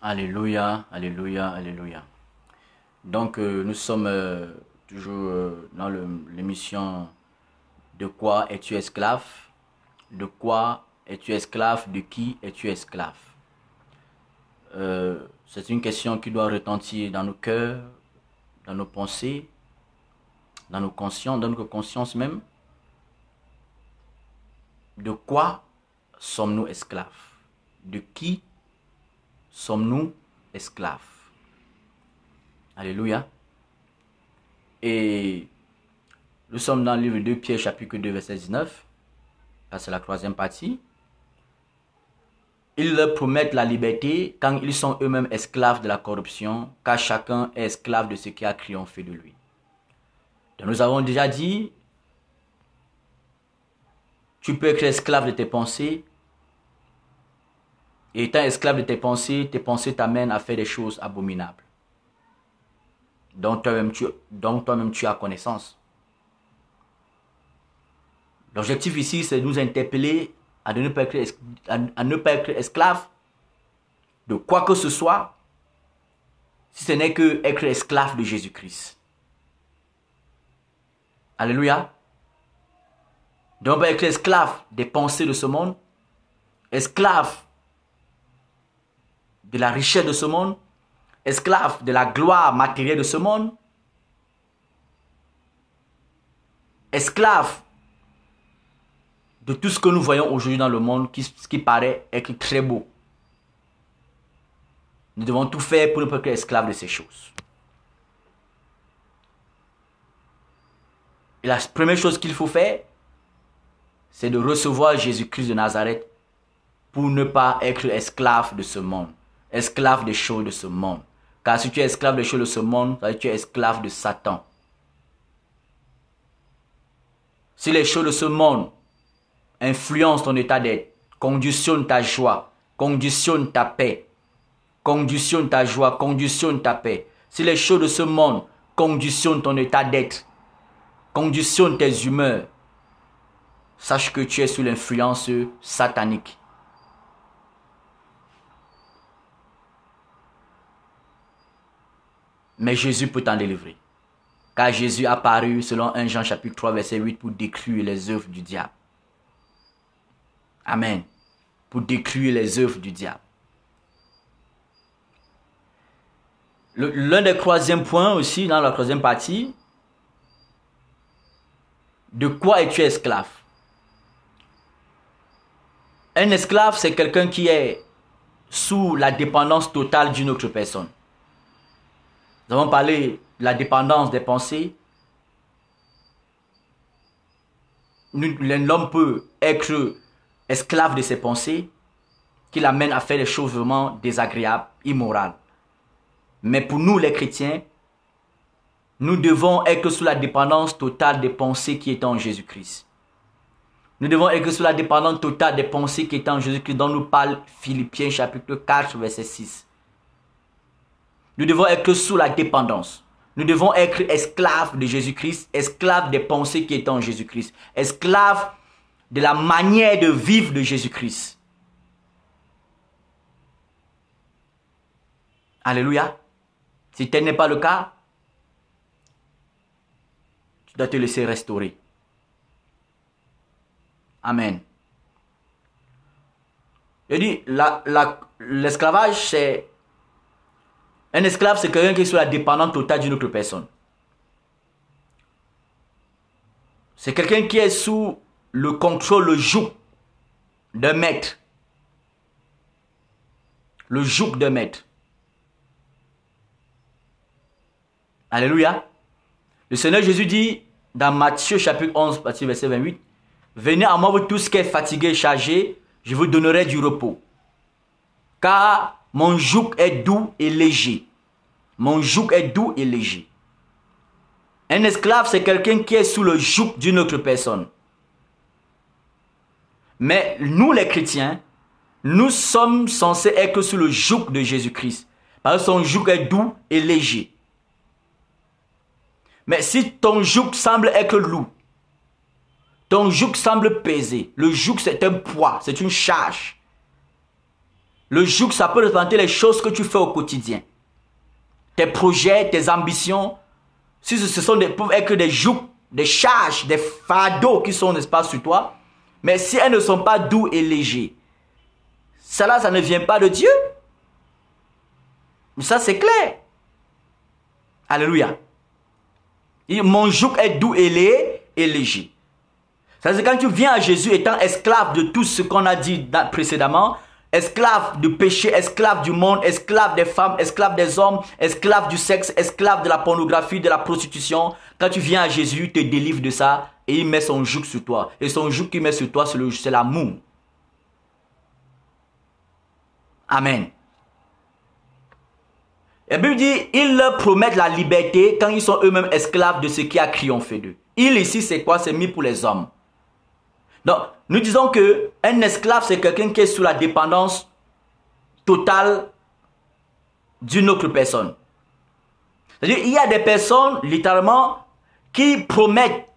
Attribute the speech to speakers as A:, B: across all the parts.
A: Alléluia, alléluia, alléluia. Donc, nous sommes toujours dans l'émission De quoi es-tu esclave? De quoi es-tu esclave? De qui es-tu esclave? C'est une question qui doit retentir dans nos cœurs, dans nos pensées, dans nos consciences, dans notre conscience même. De quoi sommes-nous esclaves? De qui sommes-nous esclaves? Alléluia. Et nous sommes dans le livre de Pierre, chapitre 2, verset 19. Là, c'est la troisième partie. Ils leur promettent la liberté quand ils sont eux-mêmes esclaves de la corruption, car chacun est esclave de ce qui a triomphé de lui. Donc, nous avons déjà dit, tu peux être esclave de tes pensées. Et étant esclave de tes pensées t'amènent à faire des choses abominables. Donc toi-même tu as connaissance. L'objectif ici, c'est de nous interpeller à ne pas être esclave de quoi que ce soit, si ce n'est que être esclave de Jésus-Christ. Alléluia. Donc on peut être esclave des pensées de ce monde, esclave de la richesse de ce monde, esclave de la gloire matérielle de ce monde, esclave de tout ce que nous voyons aujourd'hui dans le monde qui paraît être très beau. Nous devons tout faire pour ne pas être esclaves de ces choses. Et la première chose qu'il faut faire, c'est de recevoir Jésus-Christ de Nazareth pour ne pas être esclave de ce monde, esclave des choses de ce monde. Car si tu es esclave des choses de ce monde, tu es esclave de Satan. Si les choses de ce monde influencent ton état d'être, conditionnent ta joie, conditionnent ta paix, conditionnent ta joie, conditionnent ta paix. Si les choses de ce monde conditionnent ton état d'être, conditionnent tes humeurs, sache que tu es sous l'influence satanique. Mais Jésus peut t'en délivrer. Car Jésus a apparu selon 1 Jean chapitre 3 verset 8 pour détruire les œuvres du diable. Amen. Pour détruire les œuvres du diable. L'un des troisièmes points aussi, dans la troisième partie, de quoi es-tu esclave? Un esclave, c'est quelqu'un qui est sous la dépendance totale d'une autre personne. Nous avons parlé de la dépendance des pensées. L'homme peut être esclave de ses pensées qui l'amènent à faire des choses vraiment désagréables, immorales. Mais pour nous les chrétiens, nous devons être sous la dépendance totale des pensées qui étaient en Jésus-Christ. Nous devons être sous la dépendance totale des pensées qui étaient en Jésus-Christ, dont nous parle Philippiens chapitre 4 verset 6. Nous devons être sous la dépendance. Nous devons être esclaves de Jésus-Christ, esclaves des pensées qui étaient en Jésus-Christ, esclaves de la manière de vivre de Jésus-Christ. Alléluia. Si tel n'est pas le cas, tu dois te laisser restaurer. Amen. Je dis, l'esclavage, c'est... Un esclave, c'est quelqu'un qui est sous la dépendance totale d'une autre personne. C'est quelqu'un qui est sous le contrôle, le joug d'un maître. Le joug d'un maître. Alléluia. Le Seigneur Jésus dit dans Matthieu chapitre 11, verset 28, « Venez à moi vous tous qui êtes fatigués et chargés, je vous donnerai du repos. Car mon joug est doux et léger. » Mon joug est doux et léger. Un esclave, c'est quelqu'un qui est sous le joug d'une autre personne. Mais nous les chrétiens, nous sommes censés être sous le joug de Jésus-Christ. Parce que son joug est doux et léger. Mais si ton joug semble être lourd, ton joug semble peser, le joug c'est un poids, c'est une charge. Le joug, ça peut représenter les choses que tu fais au quotidien. Tes projets, tes ambitions. Si ce sont peuvent être des jougs, des charges, des fardeaux qui sont, n'est-ce pas, sur toi. Mais si elles ne sont pas doux et légers, cela, ça ne vient pas de Dieu. Ça, c'est clair. Alléluia. Mon joug est doux et léger. C'est-à-dire quand tu viens à Jésus étant esclave de tout ce qu'on a dit précédemment, esclave du péché, esclave du monde, esclave des femmes, esclave des hommes, esclave du sexe, esclave de la pornographie, de la prostitution, quand tu viens à Jésus, il te délivre de ça et il met son joug sur toi. Et son joug qu'il met sur toi, c'est l'amour. Amen. La Bible dit, ils leur promettent la liberté quand ils sont eux-mêmes esclaves de ce qui a triomphé d'eux. Il ici, c'est quoi? C'est mis pour les hommes. Donc, nous disons que un esclave, c'est quelqu'un qui est sous la dépendance totale d'une autre personne. C'est-à-dire, il y a des personnes, littéralement, qui promettent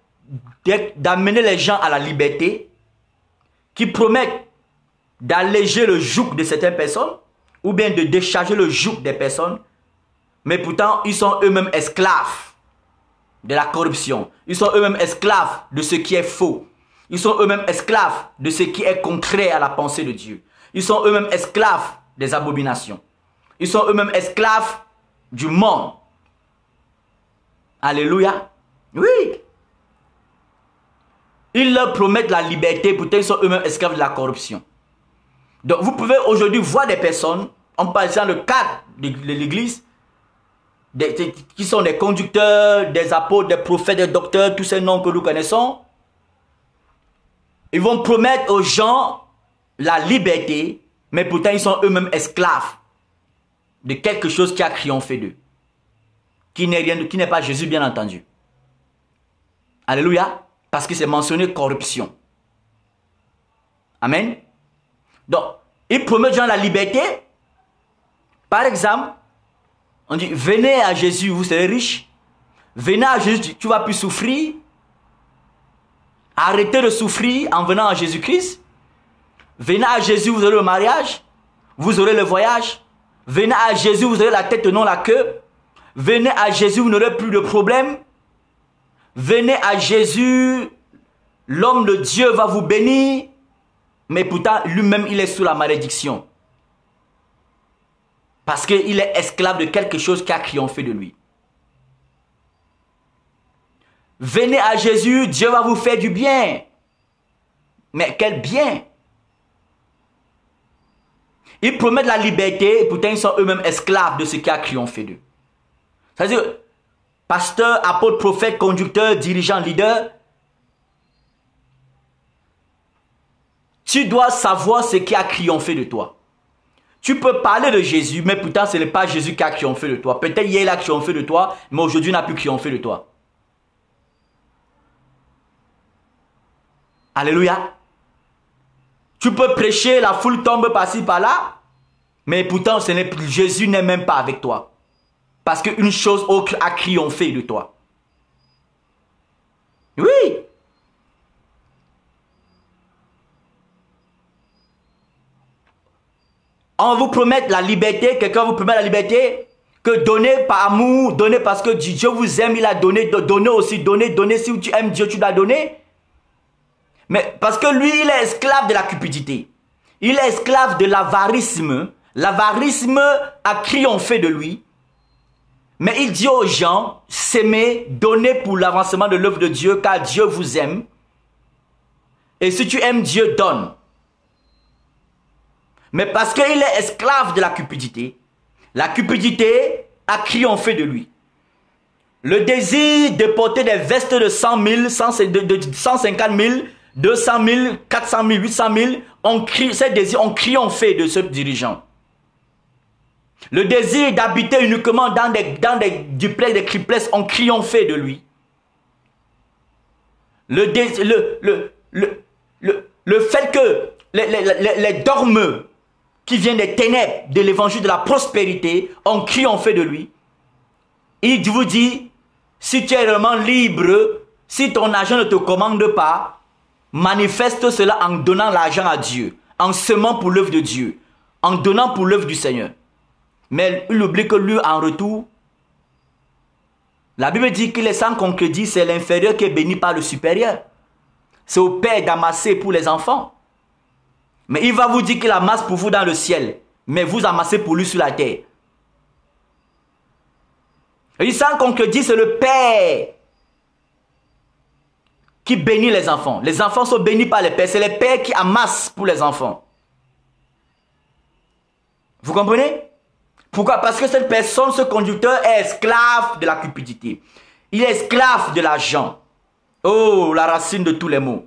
A: d'amener les gens à la liberté, qui promettent d'alléger le joug de certaines personnes, ou bien de décharger le joug des personnes, mais pourtant, ils sont eux-mêmes esclaves de la corruption. Ils sont eux-mêmes esclaves de ce qui est faux. Ils sont eux-mêmes esclaves de ce qui est contraire à la pensée de Dieu. Ils sont eux-mêmes esclaves des abominations. Ils sont eux-mêmes esclaves du monde. Alléluia. Oui. Ils leur promettent la liberté, pourtant ils sont eux-mêmes esclaves de la corruption. Donc vous pouvez aujourd'hui voir des personnes, en passant le cadre de l'église, qui sont des conducteurs, des apôtres, des prophètes, des docteurs, tous ces noms que nous connaissons. Ils vont promettre aux gens la liberté, mais pourtant ils sont eux-mêmes esclaves de quelque chose qui a triomphé d'eux. Qui n'est pas Jésus, bien entendu. Alléluia. Parce que c'est mentionné corruption. Amen. Donc, ils promettent aux gens la liberté. Par exemple, on dit, venez à Jésus, vous serez riches. Venez à Jésus, tu ne vas plus souffrir. Arrêtez de souffrir en venant à Jésus-Christ. Venez à Jésus, vous aurez le mariage. Vous aurez le voyage. Venez à Jésus, vous aurez la tête, non la queue. Venez à Jésus, vous n'aurez plus de problème. Venez à Jésus, l'homme de Dieu va vous bénir. Mais pourtant, lui-même, il est sous la malédiction. Parce qu'il est esclave de quelque chose qui a triomphé de lui. Venez à Jésus, Dieu va vous faire du bien. Mais quel bien? Ils promettent la liberté, et pourtant ils sont eux-mêmes esclaves de ce qui a triomphé d'eux. C'est-à-dire, pasteur, apôtre, prophète, conducteur, dirigeant, leader, tu dois savoir ce qui a triomphé de toi. Tu peux parler de Jésus, mais pourtant ce n'est pas Jésus qui a triomphé de toi. Peut-être hier il a triomphé de toi, mais aujourd'hui il n'a plus triomphé de toi. Alléluia. Tu peux prêcher, la foule tombe par-ci, par-là, mais pourtant Jésus n'est même pas avec toi. Parce qu'une chose autre a triomphé de toi. Oui. On vous promet la liberté, quelqu'un vous promet la liberté, que donner par amour, donner parce que Dieu vous aime, il a donné, donner aussi, donner, si tu aimes Dieu, tu dois donner. Mais parce que lui, il est esclave de la cupidité. Il est esclave de l'avarisme. L'avarisme a triomphé de lui. Mais il dit aux gens, s'aimer, donner pour l'avancement de l'œuvre de Dieu, car Dieu vous aime. Et si tu aimes Dieu, donne. Mais parce qu'il est esclave de la cupidité a triomphé de lui. Le désir de porter des vestes de 100 000, de 150 000, 200 000, 400 000, 800 000, ces désirs ont triomphé de ce dirigeant. Le désir d'habiter uniquement dans des duplex, des triplex ont triomphé de lui. Le fait que les dormeux qui viennent des ténèbres de l'évangile de la prospérité ont triomphé de lui. Il vous dit, si tu es vraiment libre, si ton argent ne te commande pas, manifeste cela en donnant l'argent à Dieu, en semant pour l'œuvre de Dieu, en donnant pour l'œuvre du Seigneur. Mais il oublie que lui, en retour, la Bible dit qu'il est sans concrédit, c'est l'inférieur qui est béni par le supérieur. C'est au Père d'amasser pour les enfants. Mais il va vous dire qu'il amasse pour vous dans le ciel. Mais vous amassez pour lui sur la terre. Il sans concrédit, c'est le Père qui bénit les enfants. Les enfants sont bénis par les pères. C'est les pères qui amassent pour les enfants. Vous comprenez? Pourquoi? Parce que cette personne, ce conducteur est esclave de la cupidité. Il est esclave de l'argent. Oh, la racine de tous les maux.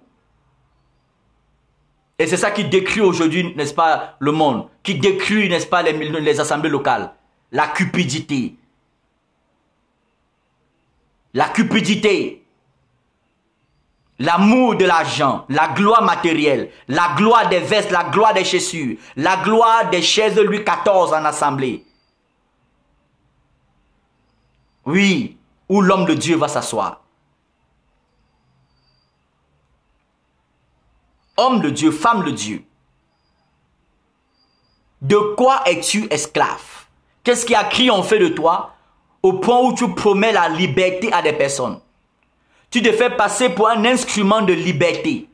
A: Et c'est ça qui décrit aujourd'hui, n'est-ce pas, le monde. Qui décrit, n'est-ce pas, les assemblées locales. La cupidité. La cupidité. L'amour de l'argent, la gloire matérielle, la gloire des vestes, la gloire des chaussures, la gloire des chaises de Louis XIV en assemblée. Oui, où l'homme de Dieu va s'asseoir. Homme de Dieu, femme de Dieu. De quoi es-tu esclave? Qu'est-ce qui a triomphé de toi au point où tu promets la liberté à des personnes? Tu te fais passer pour un instrument de liberté.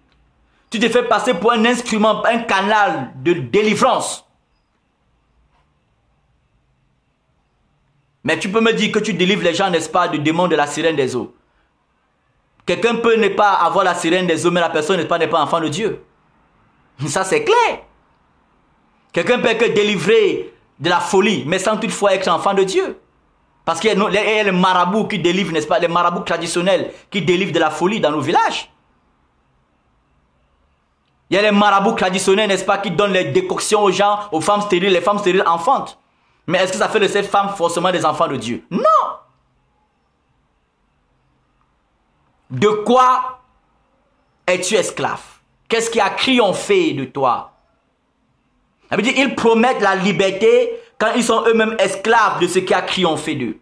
A: Tu te fais passer pour un instrument, un canal de délivrance. Mais tu peux me dire que tu délivres les gens, n'est-ce pas, du démon de la sirène des eaux. Quelqu'un peut ne pas avoir la sirène des eaux, mais la personne n'est pas enfant de Dieu. Ça, c'est clair. Quelqu'un peut que délivrer de la folie, mais sans toutefois être enfant de Dieu. Parce qu'il y a les marabouts qui délivrent, n'est-ce pas, les marabouts traditionnels qui délivrent de la folie dans nos villages. Il y a les marabouts traditionnels, n'est-ce pas, qui donnent les décoctions aux gens, aux femmes stériles, les femmes stériles enfantent. Mais est-ce que ça fait de ces femmes forcément des enfants de Dieu? Non. De quoi es-tu esclave? Qu'est-ce qui a triomphé de toi? Ça veut dire qu'ils promettent la liberté quand ils sont eux-mêmes esclaves de ce qui a triomphé d'eux.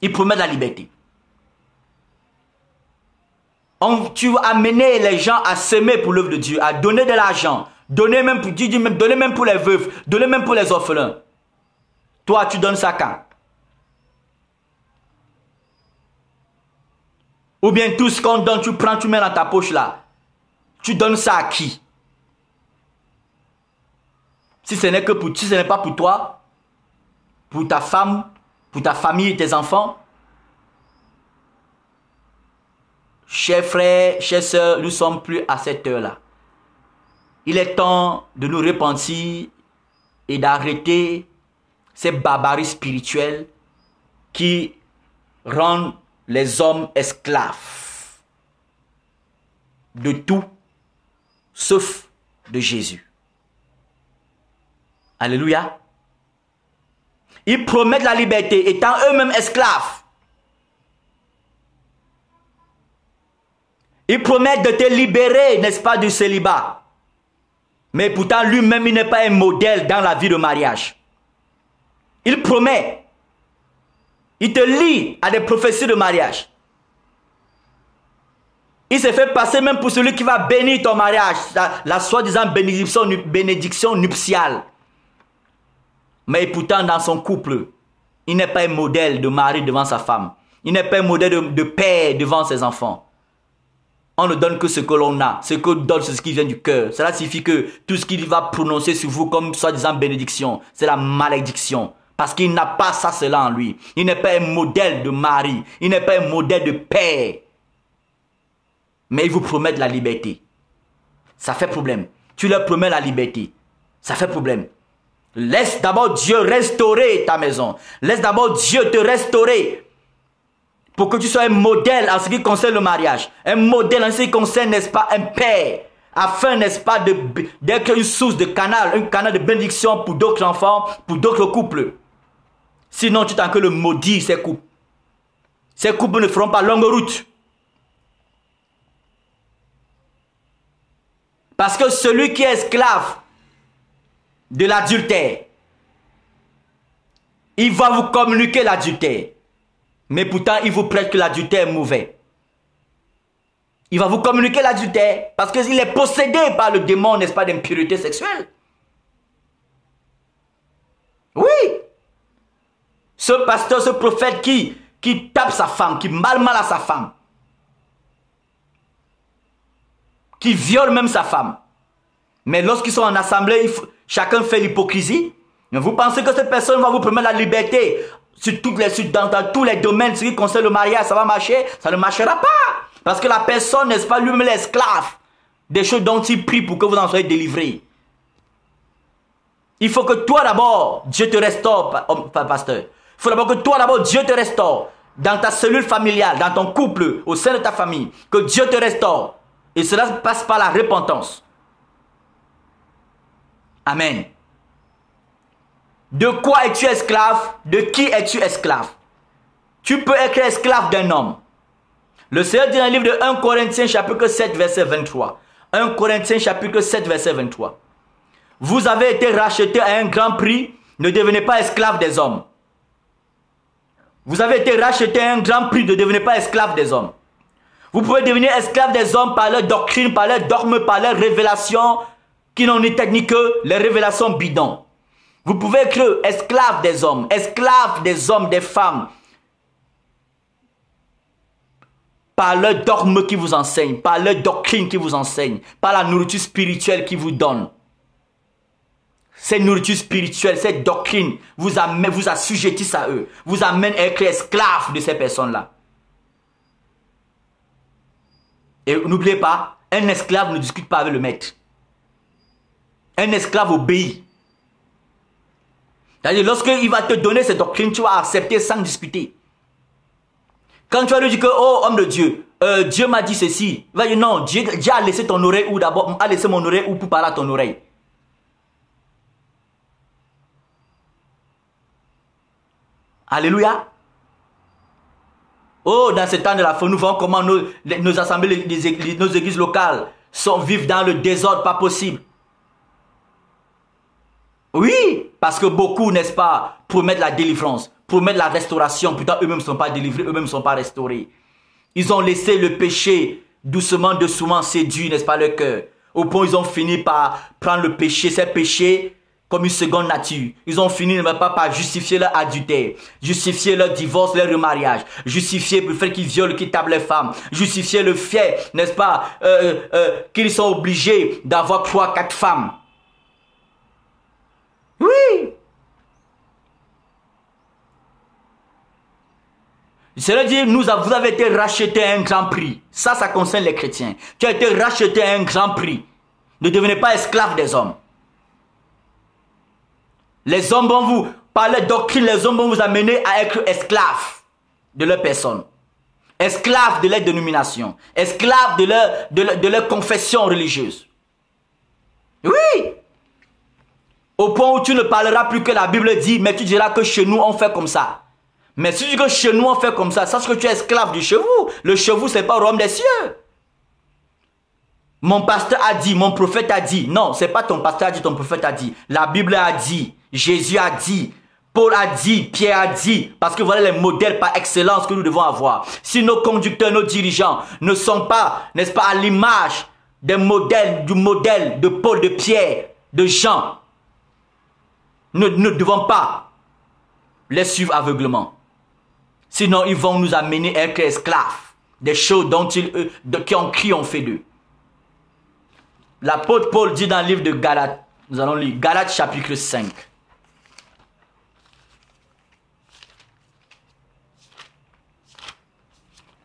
A: Ils promettent la liberté. Tu vas amener les gens à s'aimer pour l'œuvre de Dieu, à donner de l'argent, donner même pour les veuves, donner même pour les orphelins. Toi, tu donnes ça quand? Ou bien tout ce qu'on donne, tu prends, tu mets dans ta poche là. Tu donnes ça à qui? Si ce n'est que pour, si ce n'est pas pour toi, pour ta femme, pour ta famille, tes enfants. Chers frères, chères sœurs, nous ne sommes plus à cette heure-là. Il est temps de nous repentir et d'arrêter ces barbaries spirituelles qui rendent les hommes esclaves de tout, sauf de Jésus. Alléluia. Ils promettent la liberté, étant eux-mêmes esclaves. Ils promettent de te libérer, n'est-ce pas, du célibat. Mais pourtant, lui-même, il n'est pas un modèle dans la vie de mariage. Il promet. Il te lie à des prophéties de mariage. Il se fait passer même pour celui qui va bénir ton mariage. La soi-disant bénédiction nuptiale. Mais pourtant, dans son couple, il n'est pas un modèle de mari devant sa femme. Il n'est pas un modèle de père devant ses enfants. On ne donne que ce que l'on a. Ce que donne, c'est ce qui vient du cœur. Cela signifie que tout ce qu'il va prononcer sur vous comme soi-disant bénédiction, c'est la malédiction. Parce qu'il n'a pas ça, cela en lui. Il n'est pas un modèle de mari. Il n'est pas un modèle de père. Mais il vous promet la liberté. Ça fait problème. Tu leur promets la liberté. Ça fait problème. Laisse d'abord Dieu restaurer ta maison. Laisse d'abord Dieu te restaurer. Pour que tu sois un modèle en ce qui concerne le mariage. Un modèle en ce qui concerne, n'est-ce pas, un père. Afin, n'est-ce pas, d'être une source de canal. Un canal de bénédiction pour d'autres enfants, pour d'autres couples. Sinon, tu t'en que le maudit ces couples. Ces couples ne feront pas longue route. Parce que celui qui est esclave de l'adultère, il va vous communiquer l'adultère. Mais pourtant, il vous prête que l'adultère est mauvais. Il va vous communiquer l'adultère parce qu'il est possédé par le démon, n'est-ce pas, d'impureté sexuelle. Ce pasteur, ce prophète qui tape sa femme, qui mal à sa femme, qui viole même sa femme. Mais lorsqu'ils sont en assemblée, chacun fait l'hypocrisie. Vous pensez que cette personne va vous permettre la liberté dans tous les domaines, ce qui concerne le mariage, ça va marcher? Ça ne marchera pas. Parce que la personne, n'est-ce pas, lui-même l'esclave des choses dont il prie pour que vous en soyez délivrés. Il faut que toi d'abord, Dieu te restaure, pasteur. Il faut d'abord que toi d'abord, Dieu te restaure. Dans ta cellule familiale, dans ton couple, au sein de ta famille. Que Dieu te restaure. Et cela passe par la repentance. Amen. De quoi es-tu esclave? De qui es-tu esclave? Tu peux être esclave d'un homme. Le Seigneur dit dans le livre de 1 Corinthiens chapitre 7 verset 23. 1 Corinthiens chapitre 7 verset 23. Vous avez été rachetés à un grand prix. Ne devenez pas esclave des hommes. Vous avez été rachetés à un grand prix. Ne devenez pas esclave des hommes. Vous pouvez devenir esclave des hommes par leur doctrine, par leur dogme, par leurs révélations qui n'ont ni technique que les révélations bidons. Vous pouvez être esclave des hommes, des femmes, par leur dogme qui vous enseigne, par leur doctrine qui vous enseigne, par la nourriture spirituelle qui vous donne. Cette nourriture spirituelle, cette doctrine vous assujettissent à eux, vous amène à être esclave de ces personnes-là. Et n'oubliez pas, un esclave ne discute pas avec le maître. Un esclave obéit. C'est-à-dire, lorsqu'il va te donner cette doctrine, tu vas accepter sans discuter. Quand tu vas lui dire que, oh, homme de Dieu, Dieu m'a dit ceci. Il va dire, non, Dieu a laissé ton oreille où d'abord, a laissé mon oreille où pour parler à ton oreille. Alléluia. Oh, dans ce temps de la fin, nous voyons comment nos assemblées, nos églises locales vivent dans le désordre, pas possible. Oui, parce que beaucoup, n'est-ce pas, promettent la délivrance, promettent la restauration, pourtant eux-mêmes ne sont pas délivrés, eux-mêmes ne sont pas restaurés. Ils ont laissé le péché doucement séduire, n'est-ce pas, leur cœur. Au point où ils ont fini par prendre le péché, ces péchés, comme une seconde nature. Ils ont fini, n'est-ce pas, par justifier leur adultère, justifier leur divorce, leur remariage, justifier le fait qu'ils violent, qu'ils tapent les femmes, justifier le fait, n'est-ce pas, qu'ils sont obligés d'avoir 3, 4 femmes. Oui. Cela dit, vous avez été rachetés à un grand prix. Ça concerne les chrétiens. Tu as été racheté à un grand prix. Ne devenez pas esclave des hommes. Les hommes vont vous, par leur doctrine, les hommes vont vous amener à être esclaves de leur personne. Esclaves de leur dénomination. Esclaves de leur confession religieuse. Oui. Au point où tu ne parleras plus que la Bible dit, mais tu diras que chez nous on fait comme ça. Mais si tu dis que chez nous on fait comme ça, sache que tu es esclave du cheveu. Le cheveu, c'est pas au royaume des cieux. Mon pasteur a dit, mon prophète a dit. Non, c'est pas ton pasteur a dit, ton prophète a dit. La Bible a dit, Jésus a dit, Paul a dit, Pierre a dit. Parce que voilà les modèles par excellence que nous devons avoir. Si nos conducteurs, nos dirigeants ne sont pas, n'est-ce pas, à l'image du modèle de Paul, de Pierre, de Jean, nous ne devons pas les suivre aveuglement. Sinon, ils vont nous amener à être esclaves des choses qui ont triomphé d'eux. L'apôtre Paul dit dans le livre de Galates, nous allons lire Galates chapitre 5.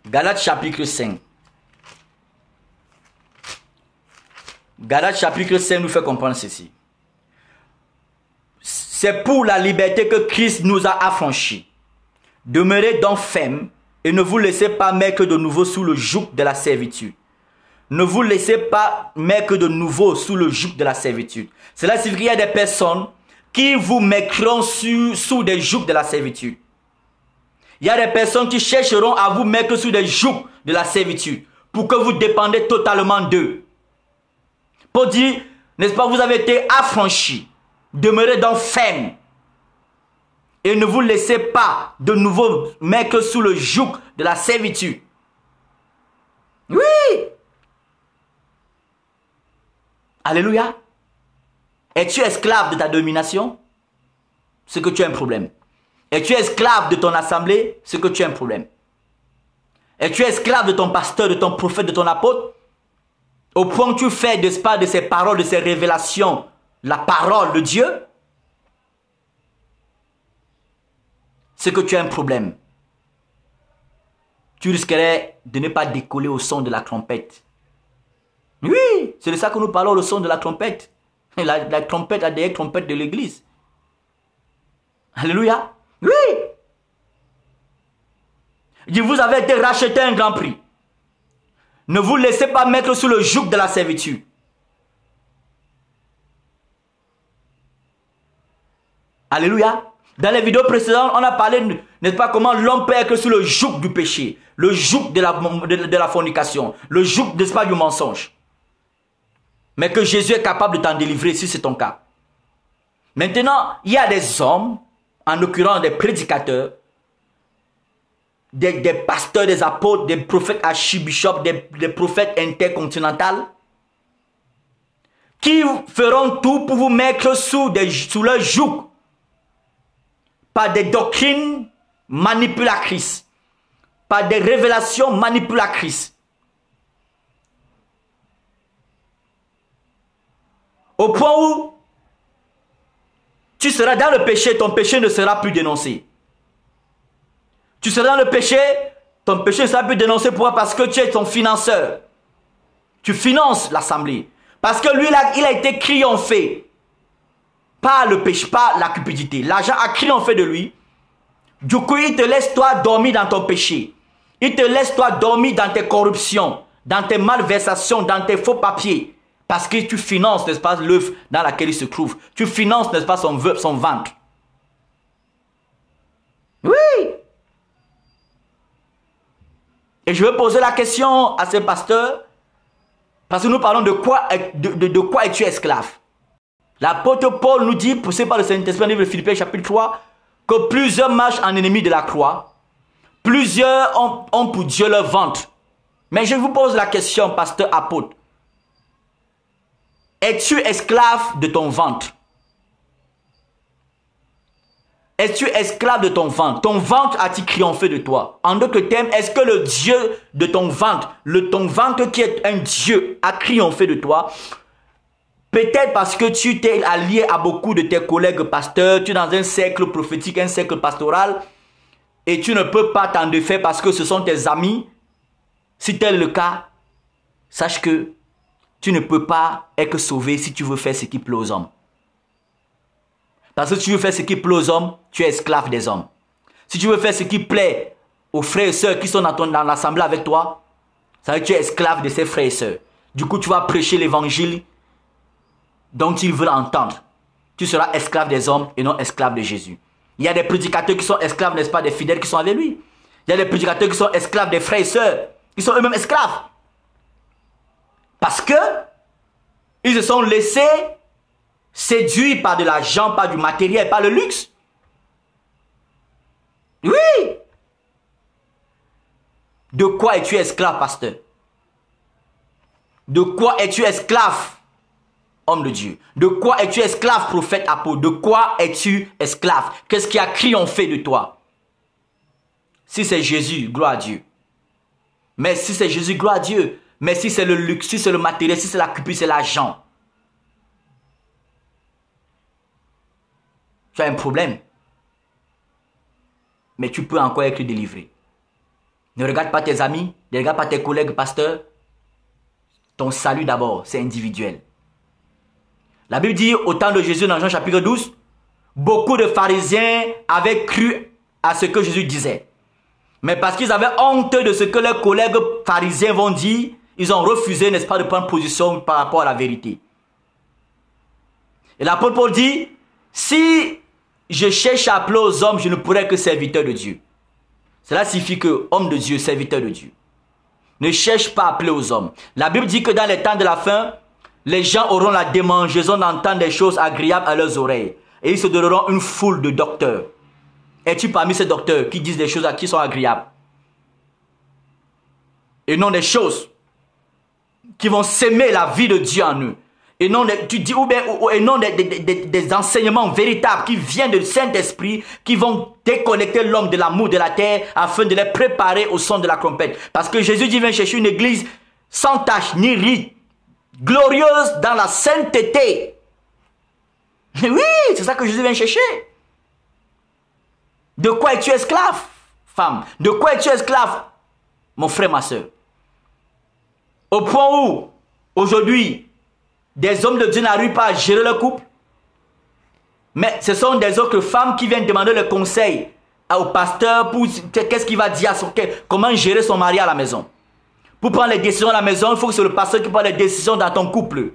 A: Galates chapitre 5. Galates chapitre 5 nous fait comprendre ceci. C'est pour la liberté que Christ nous a affranchis. Demeurez donc fermes et ne vous laissez pas mettre de nouveau sous le joug de la servitude. Ne vous laissez pas mettre de nouveau sous le joug de la servitude. Cela signifie qu'il y a des personnes qui vous mettront sous des jougs de la servitude. Il y a des personnes qui chercheront à vous mettre sous des jougs de la servitude pour que vous dépendez totalement d'eux. Pour dire, n'est-ce pas, vous avez été affranchis. Demeurez donc fermes. Et ne vous laissez pas de nouveau mettre sous le joug de la servitude. Oui. Alléluia. Es-tu esclave de ta domination? C'est que tu as un problème. et tu es esclave de ton assemblée, c'est que tu as un problème. Et tu es esclave de ton pasteur, de ton prophète, de ton apôtre, au point que tu fais, n'est-ce pas, de ces paroles, de ces révélations, la parole de Dieu, c'est que tu as un problème. Tu risquerais de ne pas décoller au son de la trompette. Oui, c'est de ça que nous parlons, le son de la trompette. La trompette, la dernière trompette de l'église. Alléluia. Oui. Vous avez été racheté un grand prix. Ne vous laissez pas mettre sous le joug de la servitude. Alléluia. Dans les vidéos précédentes, on a parlé, n'est-ce pas, comment l'homme peut être sous le joug du péché, le joug de la fornication, le joug, n'est-ce pas, du mensonge. Mais que Jésus est capable de t'en délivrer si c'est ton cas. Maintenant, il y a des hommes, en l'occurrence des prédicateurs, des pasteurs, des apôtres, des prophètes archibishops, des prophètes intercontinentaux, qui feront tout pour vous mettre sous leur joug par des doctrines manipulatrices, par des révélations manipulatrices. Au point où tu seras dans le péché, ton péché ne sera plus dénoncé. Tu seras dans le péché, ton péché ne sera plus dénoncé. Pourquoi? Parce que tu es ton financeur. Tu finances l'assemblée. Parce que lui, il a été triomphé par le péché, par la cupidité. L'argent a triomphé de lui. Du coup, il te laisse toi dormir dans ton péché. Il te laisse toi dormir dans tes corruptions, dans tes malversations, dans tes faux papiers. Parce que tu finances, n'est-ce pas, l'œuvre dans laquelle il se trouve. Tu finances, n'est-ce pas, son ventre. Oui. Et je veux poser la question à ces pasteurs, parce que nous parlons de quoi es-tu esclave? L'apôtre Paul nous dit, poussé par le Saint-Esprit, livre de Philippiens chapitre 3, que plusieurs marchent en ennemi de la croix. Plusieurs ont pour Dieu leur ventre. Mais je vous pose la question, pasteur apôtre. Es-tu esclave de ton ventre? Es-tu esclave de ton ventre? Ton ventre a-t-il triomphé de toi? En d'autres termes, est-ce que le Dieu de ton ventre, ton ventre qui est un Dieu, a triomphé de toi? Peut-être parce que tu t'es allié à beaucoup de tes collègues pasteurs, tu es dans un cercle prophétique, un cercle pastoral, et tu ne peux pas t'en défaire parce que ce sont tes amis. Si tel est le cas, sache que tu ne peux pas être sauvé si tu veux faire ce qui plaît aux hommes. Parce que si tu veux faire ce qui plaît aux hommes, tu es esclave des hommes. Si tu veux faire ce qui plaît aux frères et sœurs qui sont dans l'assemblée avec toi, ça veut dire que tu es esclave de ces frères et sœurs. Du coup, tu vas prêcher l'évangile dont ils veulent entendre. Tu seras esclave des hommes et non esclave de Jésus. Il y a des prédicateurs qui sont esclaves, n'est-ce pas, des fidèles qui sont avec lui. Il y a des prédicateurs qui sont esclaves des frères et sœurs, qui sont eux-mêmes esclaves. Parce que ils se sont laissés séduire par de l'argent, par du matériel, par le luxe. Oui. De quoi es-tu esclave, pasteur? De quoi es-tu esclave, homme de Dieu? De quoi es-tu esclave, prophète, apôtre? De quoi es-tu esclave? Qu'est-ce qui a triomphé de toi? Si c'est Jésus, gloire à Dieu. Mais si c'est Jésus, gloire à Dieu. Mais si c'est le luxe, si c'est le matériel, si c'est la cupide, c'est l'argent, tu as un problème. Mais tu peux encore être délivré. Ne regarde pas tes amis, ne regarde pas tes collègues pasteurs. Ton salut d'abord, c'est individuel. La Bible dit au temps de Jésus dans Jean chapitre 12, beaucoup de pharisiens avaient cru à ce que Jésus disait. Mais parce qu'ils avaient honte de ce que leurs collègues pharisiens vont dire, ils ont refusé, n'est-ce pas, de prendre position par rapport à la vérité. Et l'apôtre Paul dit, si je cherche à appeler aux hommes, je ne pourrais que serviteur de Dieu. Cela signifie que homme de Dieu, serviteur de Dieu. Ne cherche pas à appeler aux hommes. La Bible dit que dans les temps de la fin, les gens auront la démangeaison d'entendre des choses agréables à leurs oreilles. Et ils se donneront une foule de docteurs. Es-tu parmi ces docteurs qui disent des choses qui sont agréables? Et non des choses qui vont s'aimer la vie de Dieu en eux. et non, tu dis, ou bien, et non des enseignements véritables qui viennent du Saint-Esprit, qui vont déconnecter l'homme de l'amour de la terre afin de les préparer au son de la trompette. Parce que Jésus dit, viens chercher une église sans tache ni ride, glorieuse dans la sainteté. Oui, c'est ça que Jésus vient chercher. De quoi es-tu esclave, femme? De quoi es-tu esclave, mon frère, ma soeur? Au point où, aujourd'hui, des hommes de Dieu n'arrivent pas à gérer leur couple. Mais ce sont des autres femmes qui viennent demander le conseil au pasteur pour qu'est-ce qu'il va dire, comment gérer son mari à la maison. Pour prendre les décisions à la maison, il faut que c'est le pasteur qui prenne les décisions dans ton couple.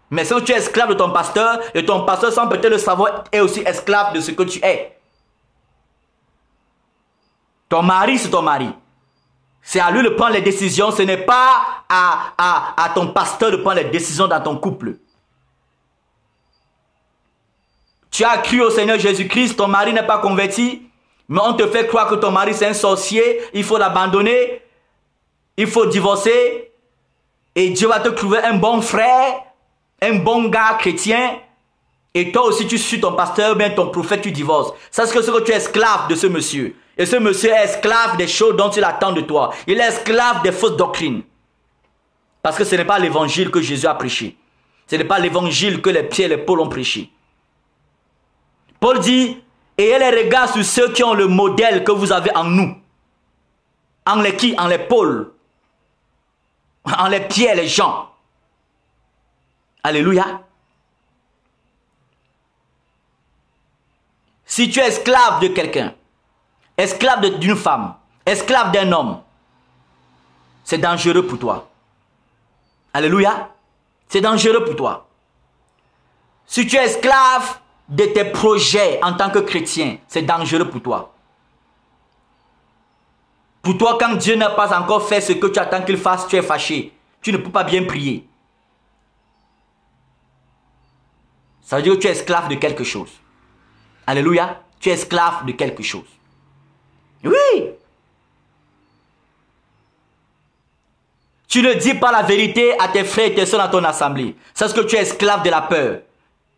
A: Mais si tu es esclave de ton pasteur, et ton pasteur sans peut-être le savoir est aussi esclave de ce que tu es. Ton mari, c'est ton mari. C'est à lui de prendre les décisions. Ce n'est pas à ton pasteur de prendre les décisions dans ton couple. Tu as cru au Seigneur Jésus-Christ, ton mari n'est pas converti, mais on te fait croire que ton mari c'est un sorcier, il faut l'abandonner, il faut divorcer, et Dieu va te trouver un bon frère, un bon gars chrétien, et toi aussi tu suis ton pasteur, ou bien ton prophète, tu divorces. Sache que tu es esclave de ce monsieur. Et ce monsieur est esclave des choses dont il attend de toi. Il est esclave des fausses doctrines. Parce que ce n'est pas l'évangile que Jésus a prêché. Ce n'est pas l'évangile que les Pierre et les Paul ont prêché. Paul dit, ayez les regards sur ceux qui ont le modèle que vous avez en nous. En les qui? En les Paul. En les Pierre, les Jean. Alléluia. Si tu es esclave de quelqu'un, esclave d'une femme, esclave d'un homme, c'est dangereux pour toi. Alléluia. C'est dangereux pour toi. Si tu es esclave de tes projets en tant que chrétien, c'est dangereux pour toi. Pour toi, quand Dieu n'a pas encore fait ce que tu attends qu'il fasse, tu es fâché. Tu ne peux pas bien prier. Ça veut dire que tu es esclave de quelque chose. Alléluia. Tu es esclave de quelque chose. Oui. Tu ne dis pas la vérité à tes frères et tes soeurs dans ton assemblée. C'est ce que tu es esclave de la peur.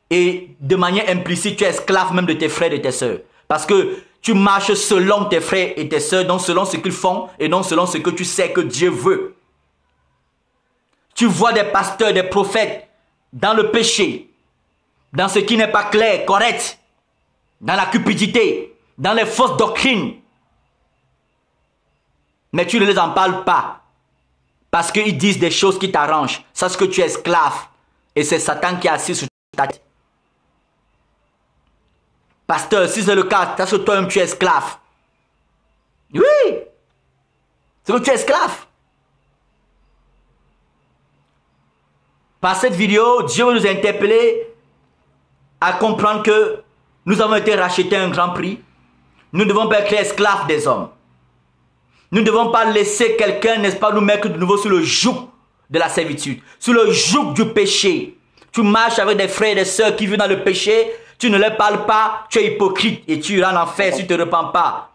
A: Et de manière implicite, tu es esclave même de tes frères et tes soeurs. Parce que tu marches selon tes frères et tes soeurs, non selon ce qu'ils font et non selon ce que tu sais que Dieu veut. Tu vois des pasteurs, des prophètes dans le péché, dans ce qui n'est pas clair, correct, dans la cupidité, dans les fausses doctrines. Mais tu ne les en parles pas. Parce qu'ils disent des choses qui t'arrangent. Sache que tu es esclave. Et c'est Satan qui est assis sur ta tête. Pasteur, si c'est le cas, sache que toi-même tu es esclave. Oui. C'est que tu es esclave. Par cette vidéo, Dieu veut nous interpeller à comprendre que nous avons été rachetés à un grand prix. Nous ne devons pas être esclaves des hommes. Nous ne devons pas laisser quelqu'un, n'est-ce pas, nous mettre de nouveau sous le joug de la servitude, sous le joug du péché. Tu marches avec des frères et des sœurs qui vivent dans le péché, tu ne leur parles pas, tu es hypocrite et tu iras en enfer si tu ne te repens pas.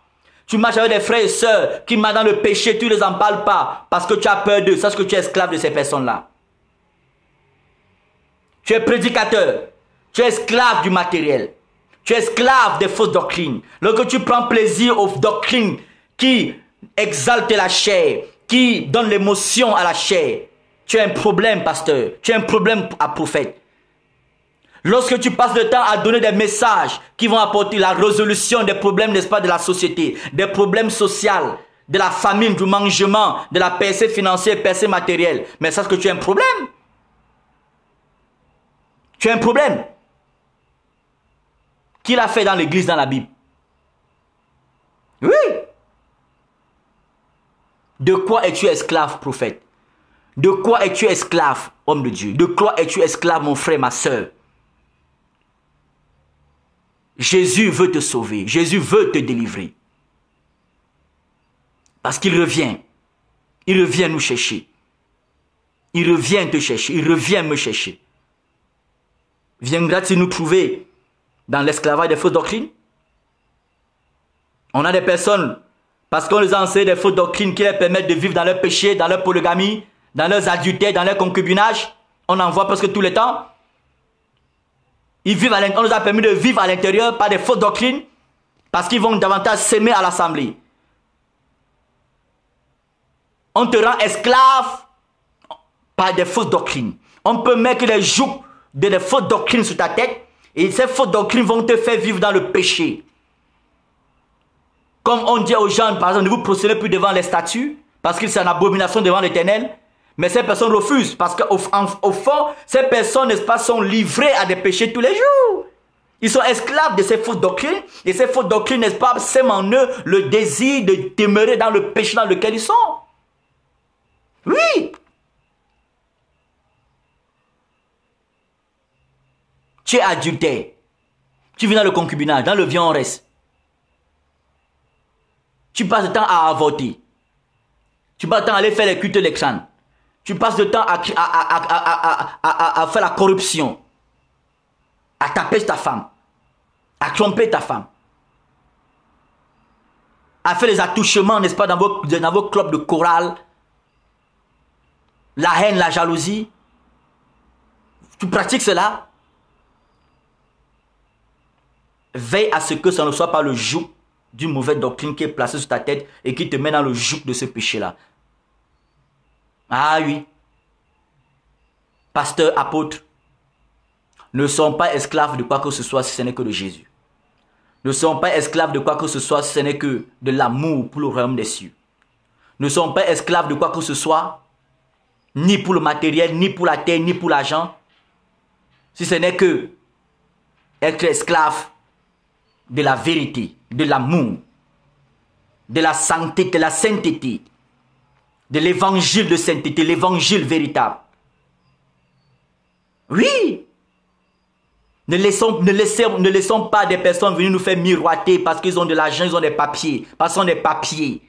A: Tu marches avec des frères et sœurs qui marchent dans le péché, tu ne les en parles pas parce que tu as peur d'eux. Sache que tu es esclave de ces personnes-là. Tu es prédicateur, tu es esclave du matériel, tu es esclave des fausses doctrines. Lorsque tu prends plaisir aux doctrines qui exaltent la chair, qui donnent l'émotion à la chair, tu as un problème, pasteur, tu as un problème à prophète. Lorsque tu passes le temps à donner des messages qui vont apporter la résolution des problèmes, n'est-ce pas, de la société, des problèmes sociaux, de la famine, du mangement, de la percée financière, percée matérielle, mais sache que tu as un problème. Tu as un problème. Qui l'a fait dans l'église, dans la Bible? Oui. De quoi es-tu esclave, prophète? De quoi es-tu esclave, homme de Dieu? De quoi es-tu esclave, mon frère, ma soeur? Jésus veut te sauver. Jésus veut te délivrer. Parce qu'il revient. Il revient nous chercher. Il revient te chercher. Il revient me chercher. Viendra-t-il nous trouver dans l'esclavage des fausses doctrines? On a des personnes, parce qu'on les a enseigné des fausses doctrines qui les permettent de vivre dans leur péché, dans leur polygamie, dans leurs adultères, dans leur concubinage. On en voit presque tout le temps. On nous a permis de vivre à l'intérieur par des fausses doctrines parce qu'ils vont davantage s'aimer à l'assemblée. On te rend esclave par des fausses doctrines. On peut mettre les jougs de des fausses doctrines sur ta tête et ces fausses doctrines vont te faire vivre dans le péché. Comme on dit aux gens, par exemple, ne vous prosternez plus devant les statues parce que c'est une abomination devant l'Éternel. Mais ces personnes refusent parce qu'au fond, ces personnes, n'est-ce pas, sont livrées à des péchés tous les jours. Ils sont esclaves de ces fausses doctrines. Et ces fausses doctrines, n'est-ce pas, sèment en eux le désir de demeurer dans le péché dans lequel ils sont. Oui. Tu es adultère. Tu vis dans le concubinage, dans le viandresse. Tu passes le temps à avorter. Tu passes le temps à aller faire les cultes de l'écran. Tu passes le temps à faire la corruption. À taper ta femme. À tromper ta femme. À faire les attouchements, n'est-ce pas, dans vos clubs de chorale. La haine, la jalousie. Tu pratiques cela. Veille à ce que ça ne soit pas le joug d'une mauvaise doctrine qui est placée sur ta tête et qui te met dans le joug de ce péché-là. Ah oui. Pasteur, apôtre, ne sont pas esclaves de quoi que ce soit si ce n'est que de Jésus. Ne sont pas esclaves de quoi que ce soit si ce n'est que de l'amour pour le royaume des cieux. Ne sont pas esclaves de quoi que ce soit, ni pour le matériel, ni pour la terre, ni pour l'argent, si ce n'est que être esclave de la vérité, de l'amour, de la sainteté, de la sainteté, de l'évangile de sainteté, l'évangile véritable. Oui. Ne laissons pas des personnes venir nous faire miroiter parce qu'ils ont de l'argent, ils ont des papiers, parce qu'ils ont des papiers.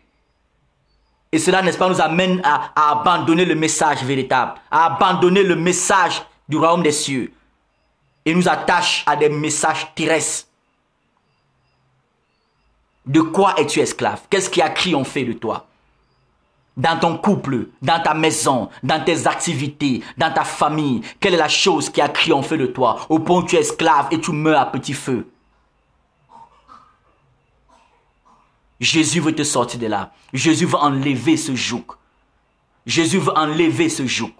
A: Et cela, n'est-ce pas, nous amène à abandonner le message véritable, à abandonner le message du royaume des cieux. Et nous attache à des messages terrestres. De quoi es-tu esclave? Qu'est-ce qui a triomphé de toi? Dans ton couple, dans ta maison, dans tes activités, dans ta famille, quelle est la chose qui a triomphé de toi au point où tu es esclave et tu meurs à petit feu? Jésus veut te sortir de là. Jésus veut enlever ce joug. Jésus veut enlever ce joug.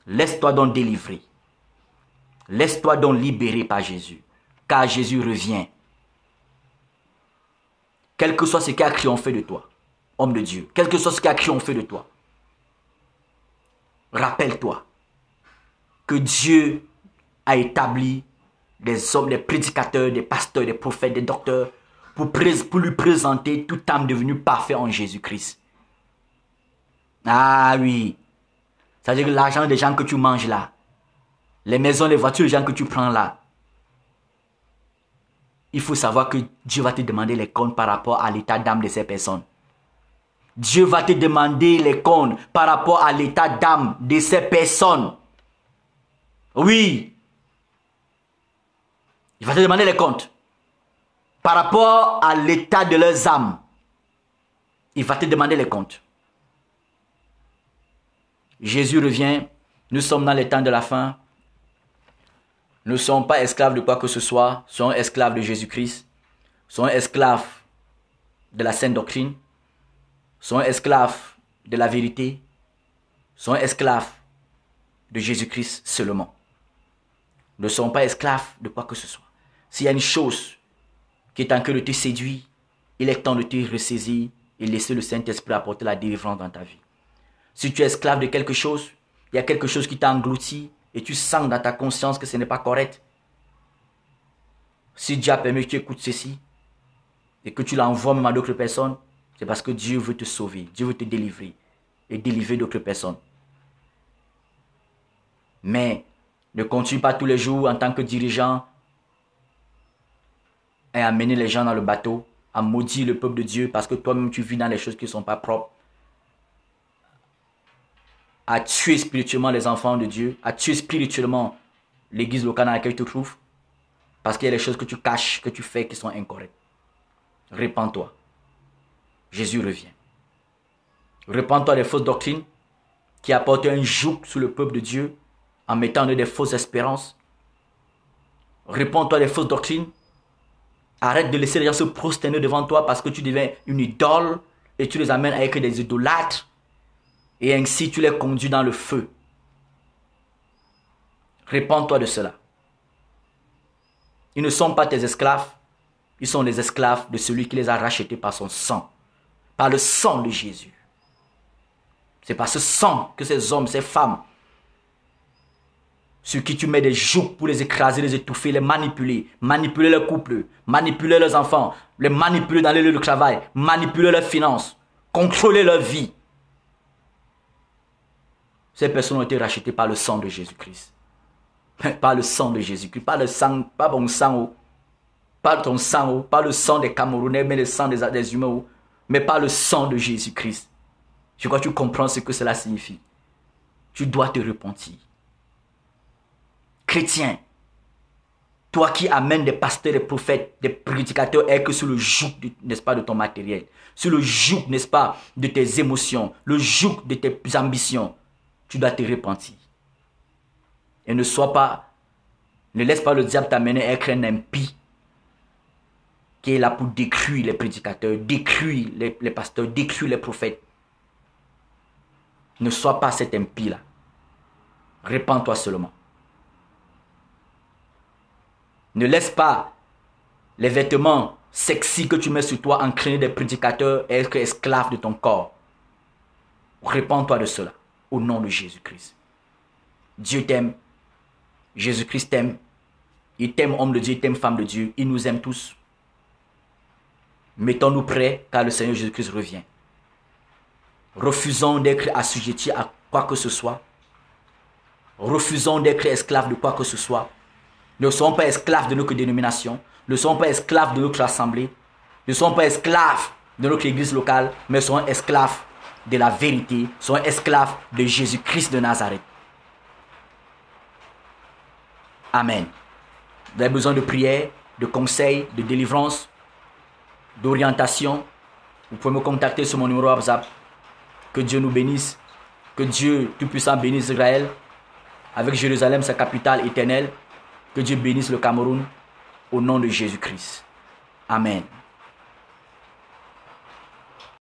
A: Laisse-toi donc délivrer. Laisse-toi donc libérer par Jésus. Car Jésus revient. Quel que soit ce qui a triomphé de toi, homme de Dieu, quel que soit ce qui a triomphé de toi, rappelle-toi que Dieu a établi des hommes, des prédicateurs, des pasteurs, des prophètes, des docteurs, pour lui présenter toute âme devenue parfaite en Jésus-Christ. Ah oui, c'est-à-dire que l'argent des gens que tu manges là, les maisons, les voitures des gens que tu prends là, il faut savoir que Dieu va te demander les comptes par rapport à l'état d'âme de ces personnes. Dieu va te demander les comptes par rapport à l'état d'âme de ces personnes. Oui. Il va te demander les comptes. Par rapport à l'état de leurs âmes. Il va te demander les comptes. Jésus revient. Nous sommes dans les temps de la fin. Nous ne sommes pas esclaves de quoi que ce soit. Nous sommes esclaves de Jésus-Christ. Nous sommes esclaves de la sainte doctrine. Nous sommes esclaves de la vérité. Nous sommes esclaves de Jésus-Christ seulement. Nous ne sommes pas esclaves de quoi que ce soit. S'il y a une chose qui est en train de te séduire, il est temps de te ressaisir et laisser le Saint-Esprit apporter la délivrance dans ta vie. Si tu es esclave de quelque chose, il y a quelque chose qui t'a englouti et tu sens dans ta conscience que ce n'est pas correct. Si Dieu a permis que tu écoutes ceci et que tu l'envoies même à d'autres personnes, c'est parce que Dieu veut te sauver, Dieu veut te délivrer et délivrer d'autres personnes. Mais ne continue pas tous les jours en tant que dirigeant et à mener les gens dans le bateau, à maudire le peuple de Dieu parce que toi-même tu vis dans les choses qui ne sont pas propres, à tuer spirituellement les enfants de Dieu, à tuer spirituellement l'église locale dans laquelle tu te trouves, parce qu'il y a des choses que tu caches, que tu fais qui sont incorrectes. Répands-toi. Jésus revient. Répands-toi des fausses doctrines qui apportent un joug sur le peuple de Dieu en mettant en eux des fausses espérances. Réponds-toi des fausses doctrines. Arrête de laisser les gens se prosterner devant toi parce que tu deviens une idole et tu les amènes avec des idolâtres. Et ainsi tu les conduis dans le feu. Répands-toi de cela. Ils ne sont pas tes esclaves. Ils sont les esclaves de celui qui les a rachetés par son sang. Par le sang de Jésus. C'est par ce sang que ces hommes, ces femmes, sur qui tu mets des jougs pour les écraser, les étouffer, les manipuler leur couple, manipuler leurs enfants, les manipuler dans les lieux de travail, manipuler leurs finances, contrôler leur vie. Ces personnes ont été rachetées par le sang de Jésus-Christ. Par le sang de Jésus-Christ, pas le sang, pas bon sang, pas ton sang, pas le sang des Camerounais, mais le sang des humains, mais pas le sang de Jésus-Christ. Je crois que tu comprends ce que cela signifie. Tu dois te repentir. Chrétien, toi qui amènes des pasteurs, des prophètes, des prédicateurs, et que sur le joug, n'est-ce pas, de ton matériel, sur le joug, n'est-ce pas, de tes émotions, le joug de tes ambitions, tu dois te repentir. Et ne laisse pas le diable t'amener à être un impie qui est là pour détruire les prédicateurs, détruire les pasteurs, détruire les prophètes. Ne sois pas cet impie-là. Répands-toi seulement. Ne laisse pas les vêtements sexy que tu mets sur toi entraîner des prédicateurs et être esclave de ton corps. Répands-toi de cela, au nom de Jésus-Christ. Dieu t'aime. Jésus-Christ t'aime. Il t'aime, homme de Dieu, il t'aime, femme de Dieu. Il nous aime tous. Mettons-nous prêts car le Seigneur Jésus-Christ revient. Refusons d'être assujettis à quoi que ce soit. Refusons d'être esclaves de quoi que ce soit. Ne soyons pas esclaves de notre dénomination. Ne soyons pas esclaves de notre assemblée. Ne soyons pas esclaves de notre église locale, mais soyons esclaves de la vérité. Soyons esclaves de Jésus-Christ de Nazareth. Amen. Vous avez besoin de prière, de conseils, de délivrance, d'orientation. Vous pouvez me contacter sur mon numéro WhatsApp. Que Dieu nous bénisse. Que Dieu Tout-Puissant bénisse Israël. Avec Jérusalem, sa capitale éternelle. Que Dieu bénisse le Cameroun. Au nom de Jésus-Christ. Amen.